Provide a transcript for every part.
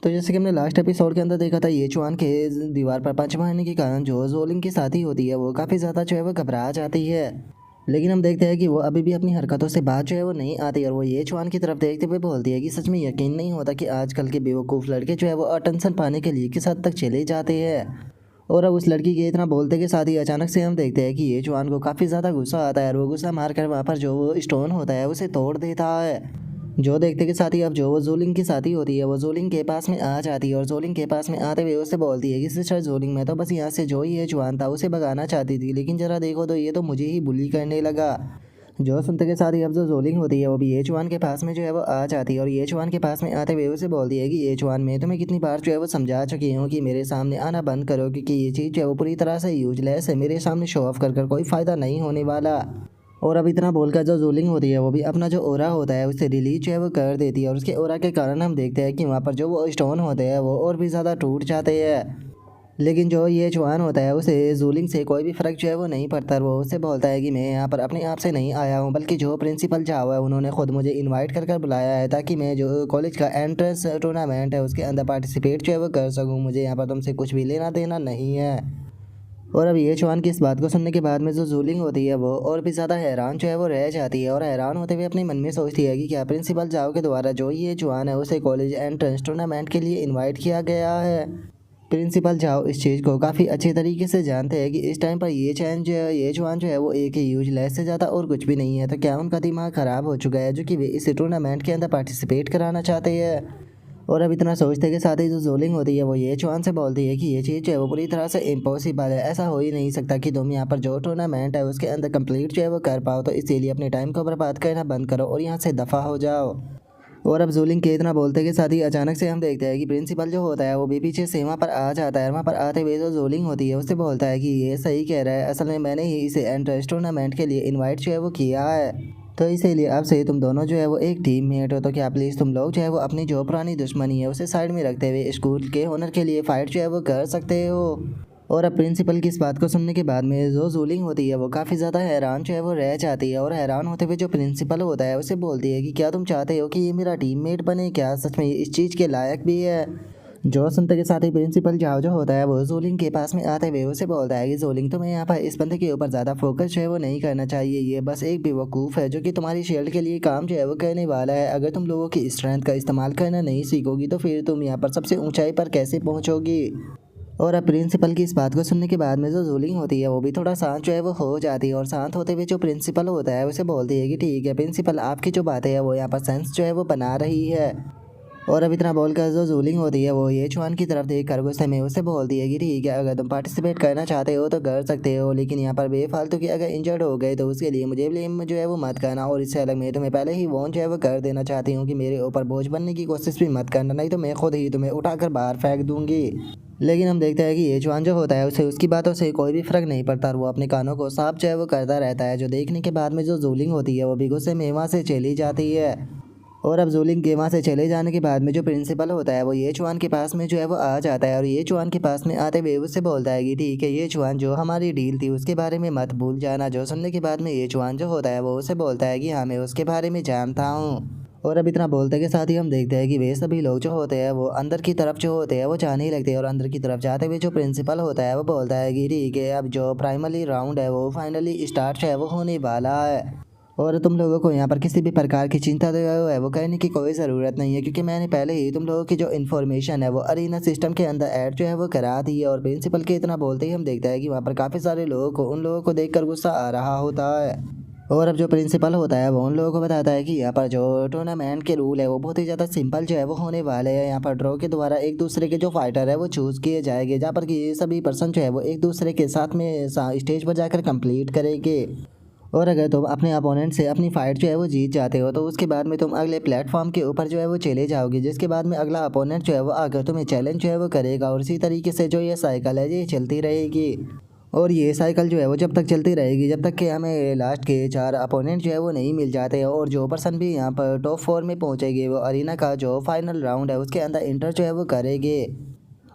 तो जैसे कि हमने लास्ट एपिसोड के अंदर देखा था, ये चुआन के दीवार पर पंच मारने के कारण जो जोलिंग की साथी होती है वो काफ़ी ज़्यादा जो है वो घबरा जाती है। लेकिन हम देखते हैं कि वो अभी भी अपनी हरकतों से बात जो है वो नहीं आती और वो ये चुआन की तरफ देखते हुए बोलती है कि सच में यकीन नहीं होता कि आजकल के बेवकूफ़ लड़के जो है वो अटेंशन पाने के लिए किस हद तक चले जाते हैं। और अब उस लड़की के इतना बोलते के साथ ही अचानक से हम देखते हैं कि ये चुआन को काफ़ी ज़्यादा गुस्सा आता है और वो गुस्सा मारकर वहाँ पर जो वो स्टोन होता है उसे तोड़ देता है। जो देखते के साथ ही अब जो वो जोलिंग की साथी होती है वो जोलिंग के पास में आ जाती है और जोलिंग के पास में आते हुए उससे बोलती है कि सिस्टर जोलिंग, मैं तो बस यहाँ से जो ये जुआन था उसे भगाना चाहती थी, लेकिन जरा देखो तो ये तो मुझे ही बुली करने लगा। जो सुनते के साथ ही अब जो जोलिंग होती है वो भी ये चुआन के पास में जो है वो आ जाती है और ये चुआन के पास में आते हुए उसे बोलती है कि ये चुआन, मैं तुम्हें कितनी बार जो है वो समझा चुकी हूँ कि मेरे सामने आना बंद करो, क्योंकि ये चीज़ जो है वो पूरी तरह से यूजलेस है, मेरे सामने शो ऑफ कर कोई फ़ायदा नहीं होने वाला। और अब इतना बोलकर जो जोलिंग होती है वो भी अपना जो ओरा होता है उसे रिलीज जो है वो कर देती है और उसके ओरा के कारण हम देखते हैं कि वहाँ पर जो वो स्टोन होते हैं वो और भी ज़्यादा टूट जाते हैं। लेकिन जो ये जवान होता है उसे जोलिंग से कोई भी फ़र्क जो है वो नहीं पड़ता। वो उससे बोलता है कि मैं यहाँ पर अपने आप से नहीं आया हूँ, बल्कि जो प्रिंसिपल जाओ है उन्होंने ख़ुद मुझे इनवाइट कर बुलाया है ताकि मैं जो कॉलेज का एंट्रेंस टूर्नामेंट है उसके अंदर पार्टिसिपेट जो है वो कर सकूँ। मुझे यहाँ पर तुमसे कुछ भी लेना देना नहीं है। और अब ये चुआन की इस बात को सुनने के बाद में जो जूलिंग होती है वो और भी ज़्यादा हैरान जो है वो रह जाती है और हैरान होते हुए अपने मन में सोचती है कि क्या प्रिंसिपल जाओ के द्वारा जो ये चुआन है उसे कॉलेज एंट्रेंस टूर्नामेंट के लिए इनवाइट किया गया है। प्रिंसिपल जाओ इस चीज़ को काफ़ी अच्छे तरीके से जानते हैं कि इस टाइम पर ये चुआन जो है वो एक ही यूजलेस से ज़्यादा और कुछ भी नहीं है। तो क्या उनका दिमाग ख़राब हो चुका है जो कि वे इस टूर्नामेंट के अंदर पार्टिसिपेट कराना चाहते हैं। और अब इतना सोचते के साथ ही जो जोलिंग होती है वो ये चुआन से बोलती है कि ये चीज़ जो है वो पूरी तरह से इम्पॉसिबल है, ऐसा हो ही नहीं सकता कि तुम यहाँ पर जो टूर्नामेंट है उसके अंदर कंप्लीट जो है वो कर पाओ, तो इसीलिए अपने टाइम को बर्बाद करना बंद करो और यहाँ से दफ़ा हो जाओ। और अब जोलिंग के इतना बोलते के साथ ही अचानक से हम देखते हैं कि प्रिंसिपल जो होता है वो भी पीछे से वहाँ पर आ जाता है। वहाँ पर आते हुए जो जोलिंग होती है उससे बोलता है कि ये सही कह रहा है, असल में मैंने ही इसे एंट्रेंस टूर्नामेंट के लिए इन्वाइट जो है वो किया है, तो इसीलिए अब से तुम दोनों जो है वो एक टीम मेट हो। तो क्या प्लीज़ तुम लोग जो है वो अपनी जो पुरानी दुश्मनी है उसे साइड में रखते हुए स्कूल के ऑनर के लिए फ़ाइट जो है वो कर सकते हो। और अब प्रिंसिपल की इस बात को सुनने के बाद में जो जूलिंग होती है वो काफ़ी ज़्यादा हैरान जो है वो रह जाती है और हैरान होते हुए जो प्रिंसिपल होता है उसे बोलती है कि क्या तुम चाहते हो कि ये मेरा टीममेट बने, क्या सच में ये इस चीज़ के लायक भी है। जो सुनते के साथ ही प्रिंसिपल जाओ जो होता है वो जोलिंग के पास में आते हुए उसे बोलता है कि जोलिंग, तुम्हें यहाँ पर इस बंदे के ऊपर ज़्यादा फोकस जो है वो नहीं करना चाहिए, ये बस एक बेवकूफ़ है जो कि तुम्हारी शील्ड के लिए काम जो है वो करने वाला है। अगर तुम लोगों की स्ट्रेंथ का इस्तेमाल करना नहीं सीखोगी तो फिर तुम यहाँ पर सबसे ऊंचाई पर कैसे पहुँचोगी। और अब प्रिंसिपल की इस बात को सुनने के बाद में जो जूलिंग होती है वो भी थोड़ा शांत जो है वो हो जाती है और शांत होते हुए जो प्रिंसिपल होता है उसे बोलती है कि ठीक है प्रिंसिपल, आपकी जो बातें हैं वो यहाँ पर सेंस जो है वो बना रही है। और अब इतना बोलकर जो जूलिंग होती है वो ये चुआन की तरफ देख कर गुस्से में उसे बोलती है कि ठीक है, अगर तुम पार्टिसिपेट करना चाहते हो तो कर सकते हो, लेकिन यहाँ पर बेफालतू की अगर इंजर्ड हो गए तो उसके लिए मुझे ब्लेम जो है वो मत करना। और इससे अलग मैं तुम्हें पहले ही वॉर्न जो है वो कर देना चाहती हूँ कि मेरे ऊपर बोझ बनने की कोशिश भी मत करना, नहीं तो मैं खुद ही तुम्हें उठाकर बाहर फेंक दूंगी। लेकिन हम देखते हैं कि ये जवान जो होता है उसे उसकी बातों से कोई भी फ़र्क नहीं पड़ता और वो अपने कानों को साफ जो है वो करता रहता है। जो देखने के बाद में जो जूलिंग होती है वो भी गुस्से में वहाँ से चली जाती है। और अब जूलिंग के वहाँ से चले जाने के बाद में जो प्रिंसिपल होता है वो ये चुआन के पास में जो है वो आ जाता है और ये चुआन के पास में आते हुए उससे बोलता है कि ठीक है ये चुआन, जो हमारी डील थी उसके बारे में मत भूल जाना। जो सुनने के बाद में ये चुआन जो होता है वो उसे बोलता है कि हाँ, मैं उसके बारे में जानता हूँ। और अब इतना बोलते के साथ ही हम देखते हैं कि वे सभी लोग जो होते हैं वो अंदर की तरफ जो होते हैं वो जाने ही लगते हैं और अंदर की तरफ जाते हुए जो प्रिंसिपल होता है वो बोलता है कि ठीक है, अब जो प्राइमरी राउंड है वो फाइनली स्टार्ट जो है वो होने वाला है और तुम लोगों को यहाँ पर किसी भी प्रकार की चिंता जो है वो करने की कोई ज़रूरत नहीं है, क्योंकि मैंने पहले ही तुम लोगों की जो इन्फॉर्मेशन है वो अरीना सिस्टम के अंदर ऐड जो है वो करा दी है। और प्रिंसिपल के इतना बोलते ही हम देखते हैं कि वहाँ पर काफ़ी सारे लोगों को उन लोगों को देखकर गुस्सा आ रहा होता है। और अब जो प्रिंसिपल होता है वो उन लोगों को बताता है कि यहाँ पर जो टूर्नामेंट के रूल है वो बहुत ही ज़्यादा सिंपल जो है वो होने वाले हैं। यहाँ पर ड्रॉ के द्वारा एक दूसरे के जो फाइटर है वो चूज़ किए जाएंगे, जहाँ पर कि सभी पर्सन जो है वो एक दूसरे के साथ में स्टेज पर जाकर कंप्लीट करेंगे। और अगर तुम अपने अपोनेंट से अपनी फ़ाइट जो है वो जीत जाते हो तो उसके बाद में तुम अगले प्लेटफॉर्म के ऊपर जो है वो चले जाओगे, जिसके बाद में अगला अपोनेंट जो है वो आकर तुम्हें चैलेंज जो है वो करेगा। और इसी तरीके से जो ये साइकिल है ये चलती रहेगी और ये साइकिल जो है वो जब तक चलती रहेगी जब तक कि हमें लास्ट के 4 अपोनेंट जो है वो नहीं मिल जाते। और जो पर्सन भी यहाँ पर टॉप 4 में पहुँचेगी वो अरीना का जो फाइनल राउंड है उसके अंदर इंटर जो है वो करेंगे।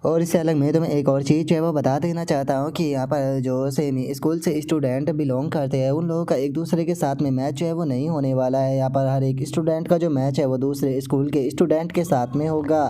और इससे अलग मैं तुम्हें एक और चीज़ जो है वो बता देना चाहता हूँ कि यहाँ पर जो सेमी स्कूल से स्टूडेंट बिलोंग करते हैं उन लोगों का एक दूसरे के साथ में मैच जो है वो नहीं होने वाला है। यहाँ पर हर एक स्टूडेंट का जो मैच है वो दूसरे स्कूल के स्टूडेंट के साथ में होगा।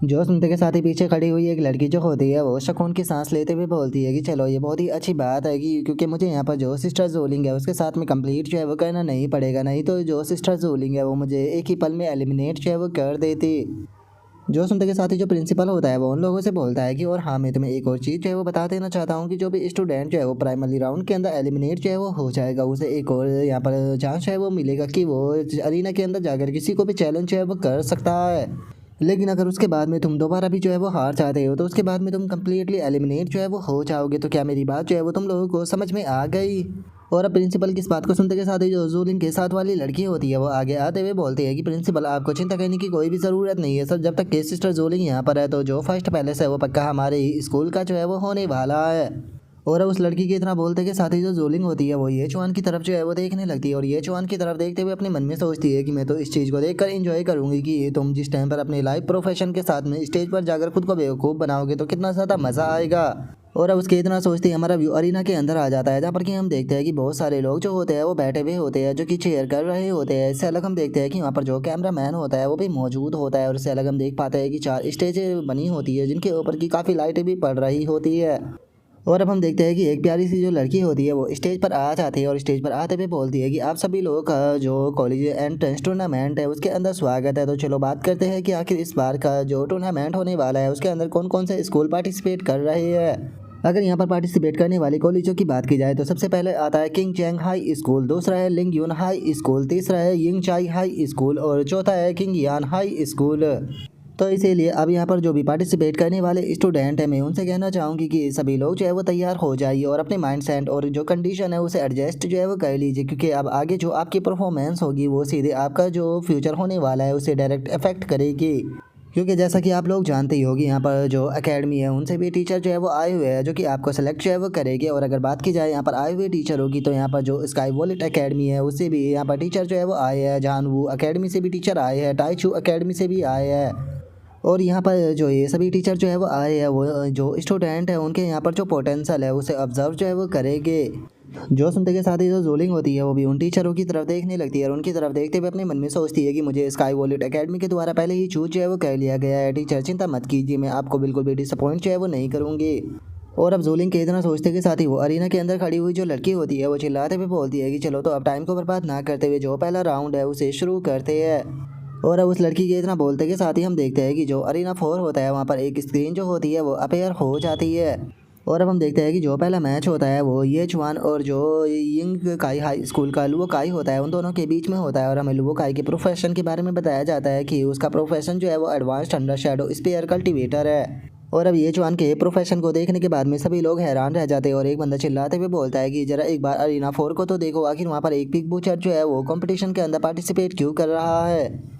जो सुनते के साथ ही पीछे खड़ी हुई एक लड़की जो होती है वो सुकून की सांस लेते हुए बोलती है कि चलो ये बहुत ही अच्छी बात है कि क्योंकि मुझे यहाँ पर जो सिस्टर जोलिंग है उसके साथ में कंप्लीट जो है वो करना नहीं पड़ेगा, नहीं तो जो सिस्टर जोलिंग है वो मुझे एक ही पल में एलिमिनेट जो है वो कर देती। जो सुनते के साथ ही जो प्रिंसिपल होता है वो उन लोगों से बोलता है कि और हाँ, मैं तुम्हें एक और चीज़ जो है वो बता देना चाहता हूँ कि जो भी स्टूडेंट जो है वो प्राइमरी राउंड के अंदर एलिमिनेट जो है वो हो जाएगा, उसे एक और यहाँ पर चांस है वो मिलेगा कि वो अरीना के अंदर जाकर किसी को भी चैलेंज जो है वो कर सकता है। लेकिन अगर उसके बाद में तुम दोबारा भी जो है वो हार जाते हो तो उसके बाद में तुम कम्प्लीटली एलिमिनेट जो है वो हो जाओगे। तो क्या मेरी बात जो है वो तुम लोगों को समझ में आ गई? और अब प्रिंसिपल की इस बात को सुनते के साथ ही जो जूलिन के साथ वाली लड़की होती है वो आगे आते हुए बोलती है कि प्रिंसिपल आपको चिंता करने की कोई भी ज़रूरत नहीं है सर, जब तक के सिस्टर जूलिन यहाँ पर है तो जो फर्स्ट पैलेस है वो पक्का हमारे ही स्कूल का जो है वो होने वाला है। और अब उस लड़की के इतना बोलते के साथ ही जो जोलिंग होती है वो ये चुआन की तरफ जो है वो देखने लगती है और ये चुआन की तरफ देखते हुए अपने मन में सोचती है कि मैं तो इस चीज़ को देखकर एंजॉय करूंगी कि ये तुम जिस टाइम पर अपने लाइफ प्रोफेशन के साथ में स्टेज पर जाकर खुद को बेवकूफ़ बनाओगे तो कितना ज़्यादा मज़ा आएगा। और अब उसके इतना सोचते ही हमारा व्यू अरीना के अंदर आ जाता है जहाँ पर कि हम देखते हैं कि बहुत सारे लोग जो होते हैं वो बैठे हुए होते हैं जो कि चेयर कर रहे होते हैं। इससे अलग हम देखते हैं कि वहाँ पर जो कैमरा मैन होता है वो भी मौजूद होता है और इससे अलग हम देख पाते हैं कि 4 स्टेजें बनी होती है जिनके ऊपर की काफ़ी लाइटें भी पड़ रही होती है। और अब हम देखते हैं कि एक प्यारी सी जो लड़की होती है वो स्टेज पर आ जाती है और स्टेज पर आते हुए बोलती है कि आप सभी लोगों का जो कॉलेज एंट्रेंस टूर्नामेंट है उसके अंदर स्वागत है। तो चलो बात करते हैं कि आखिर इस बार का जो टूर्नामेंट होने वाला है उसके अंदर कौन कौन से स्कूल पार्टिसिपेट कर रहे हैं। अगर यहाँ पर पार्टिसिपेट करने वाले कॉलेजों की बात की जाए तो सबसे पहले आता है किंग चैंग हाई स्कूल, दूसरा है लिंग यून हाई स्कूल, तीसरा है यिंग चाई हाई स्कूल और चौथा है किंग यान हाई स्कूल। तो इसीलिए अब यहाँ पर जो भी पार्टिसिपेट करने वाले स्टूडेंट हैं मैं उनसे कहना चाहूँगी कि सभी लोग जो है वो तैयार हो जाइए और अपने माइंड सेट और जो कंडीशन है उसे एडजस्ट जो है वो कर लीजिए, क्योंकि अब आगे जो आपकी परफॉर्मेंस होगी वो सीधे आपका जो फ्यूचर होने वाला है उसे डायरेक्ट अफेक्ट करेगी। क्योंकि जैसा कि आप लोग जानते ही होगी यहाँ पर जो एकेडमी है उनसे भी टीचर जो है वो आए हुए हैं जो कि आपको सेलेक्ट जो है वो करेंगे। और अगर बात की जाए यहाँ पर आए हुए टीचर होगी तो यहाँ पर जो स्काई वॉलेट एकेडमी है उससे भी यहाँ पर टीचर जो है वो आए हैं, जानवू एकेडमी से भी टीचर आए हैं, टाइचू एकेडमी से भी आए हैं। और यहाँ पर जो ये सभी टीचर जो है वो आए हैं वो जो स्टूडेंट है उनके यहाँ पर जो पोटेंशियल है उसे ऑब्जर्व जो है वो करेंगे। जो सुनते के साथ ही जो जोलिंग होती है वो भी उन टीचरों की तरफ देखने लगती है और उनकी तरफ देखते हुए अपने मन में सोचती है कि मुझे स्काई वॉलेट एकेडमी के द्वारा पहले ही चूज जो है वो कर लिया गया है। टीचर चिंता मत कीजिए, मैं आपको बिल्कुल भी डिसअपॉइंट जो है वो नहीं करूँगी। और अब जोलिंग के इतना सोचते के साथ ही वो अरीना के अंदर खड़ी हुई जो लड़की होती है वो चिल्लाते हुए बोलती है कि चलो तो अब टाइम को बर्बाद ना करते हुए जो पहला राउंड है उसे शुरू करते हैं। और अब उस लड़की के इतना बोलते के साथ ही हम देखते हैं कि जो अरीना 4 होता है वहाँ पर एक स्क्रीन जो होती है वो अपेयर हो जाती है। और अब हम देखते हैं कि जो पहला मैच होता है वो ये चुआन और जो यिंग काई हाई स्कूल का लुओ काई होता है उन दोनों के बीच में होता है। और हमें लुओ काई के प्रोफेशन के बारे में बताया जाता है कि उसका प्रोफेशन जो है वो advance thunder shadow spare cultivator है। और अब ये चुआन के प्रोफेशन को देखने के बाद में सभी लोग हैरान रह जाते हैं और एक बंदा चिल्लाते हुए बोलता है कि जरा एक बार अरीना 4 को तो देखो, आखिर वहाँ पर एक पिग बूचर जो है वो कंपटीशन के अंदर पार्टिसिपेट क्यों कर रहा है।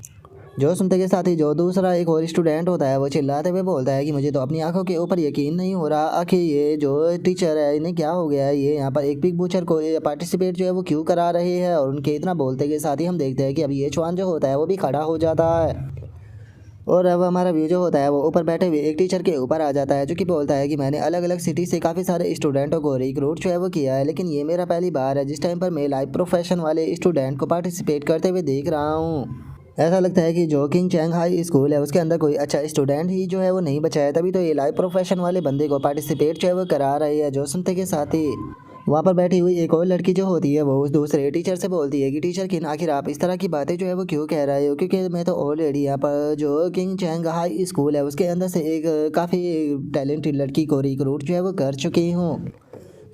जो सुनते के साथ ही जो दूसरा एक और स्टूडेंट होता है वो चिल्लाते हुए बोलता है कि मुझे तो अपनी आंखों के ऊपर यकीन नहीं हो रहा, आखिर ये जो टीचर है इन्हें क्या हो गया है, ये यहाँ पर एक पिग बूचर को पार्टिसिपेट जो है वो क्यों करा रहे हैं। और उनके इतना बोलते के साथ ही हम देखते हैं कि अब ये चुआन जो होता है वो भी खड़ा हो जाता है। और अब हमारा व्यू जो होता है वो ऊपर बैठे हुए एक टीचर के ऊपर आ जाता है जो कि बोलता है कि मैंने अलग अलग सिटी से काफ़ी सारे स्टूडेंटों को रिक्रूट जो है वो किया है, लेकिन ये मेरा पहली बार है जिस टाइम पर मैं लाइव प्रोफेशन वाले स्टूडेंट को पार्टिसिपेट करते हुए देख रहा हूँ। ऐसा लगता है कि जो किंग चैंग हाई स्कूल है उसके अंदर कोई अच्छा स्टूडेंट ही जो है वो नहीं बचा है, तभी तो ये लाइव प्रोफेशन वाले बंदे को पार्टिसिपेट जो है वो करा रही है। जो सुनते के साथ ही वहाँ पर बैठी हुई एक और लड़की जो होती है वो उस दूसरे टीचर से बोलती है कि टीचर किन आखिर आप इस तरह की बातें जो है वो क्यों कह रहे हो, क्योंकि मैं तो ऑलरेडी यहाँ पर जो किंग चैंग हाई स्कूल है उसके अंदर से एक काफ़ी टैलेंटेड लड़की को रिक्रूट जो है वो कर चुकी हूँ।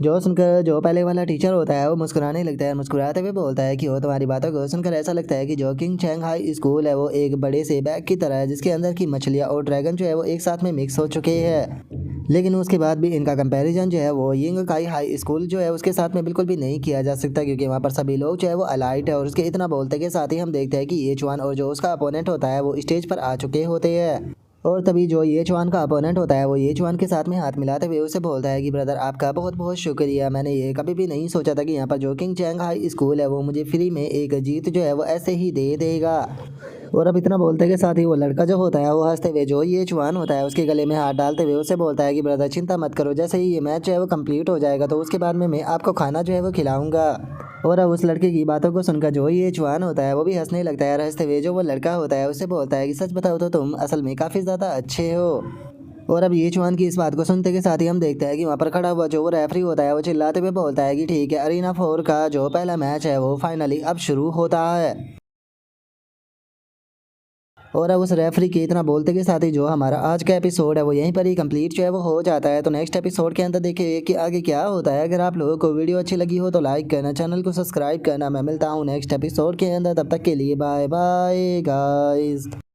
जो सुनकर जो पहले वाला टीचर होता है वो मुस्कुराने लगता है, मुस्कुराते हुए बोलता है कि वो तुम्हारी बातों को सुनकर ऐसा लगता है कि जो किंग चैंग हाई स्कूल है वो एक बड़े से बैग की तरह है जिसके अंदर की मछलियाँ और ड्रैगन जो है वो एक साथ में मिक्स हो चुके हैं। लेकिन उसके बाद भी इनका कंपैरिजन जो है वो यिंग काई हाई स्कूल जो है उसके साथ में बिल्कुल भी नहीं किया जा सकता, क्योंकि वहाँ पर सभी लोग जो है वो अलाइट है। और उसके इतना बोलते के साथ ही हम देखते हैं कि ये चुआन और जो उसका अपोनेंट होता है वो स्टेज पर आ चुके होते हैं। और तभी जो ये चुआन का अपोनेंट होता है वो ये चुआन के साथ में हाथ मिलाते हुए उसे बोलता है कि ब्रदर आपका बहुत बहुत शुक्रिया, मैंने ये कभी भी नहीं सोचा था कि यहाँ पर जो किंग चैंग हाई स्कूल है वो मुझे फ्री में एक जीत जो है वो ऐसे ही दे देगा। और अब इतना बोलते के साथ ही वो लड़का जो होता है वो हंसते हुए जो ये चुआन होता है उसके गले में हाथ डालते हुए उसे बोलता है कि ब्रदर चिंता मत करो, जैसे ही ये मैच जो है वो कंप्लीट हो जाएगा तो उसके बाद में मैं आपको खाना जो है वो खिलाऊंगा। और अब उस लड़के की बातों को सुनकर जो ये चुआन होता है वो भी हंसने लगता है और हंसते हुए जो वो लड़का होता है उससे बोलता है कि सच बताओ तो तुम असल में काफ़ी ज़्यादा अच्छे हो। और अब ये चुआन की इस बात को सुनते के साथ ही हम देखते हैं कि वहाँ पर खड़ा हुआ जो वो रेफरी होता है वो चिल्लाते हुए बोलता है कि ठीक है, अरीना 4 का जो पहला मैच है वो फाइनली अब शुरू होता है। और अब उस रेफरी के इतना बोलते के साथ ही जो हमारा आज का एपिसोड है वो यहीं पर ही कंप्लीट जो है वो हो जाता है। तो नेक्स्ट एपिसोड के अंदर देखिए कि आगे क्या होता है। अगर आप लोगों को वीडियो अच्छी लगी हो तो लाइक करना, चैनल को सब्सक्राइब करना। मैं मिलता हूँ नेक्स्ट एपिसोड के अंदर, तब तक के लिए बाय बाय गाइस।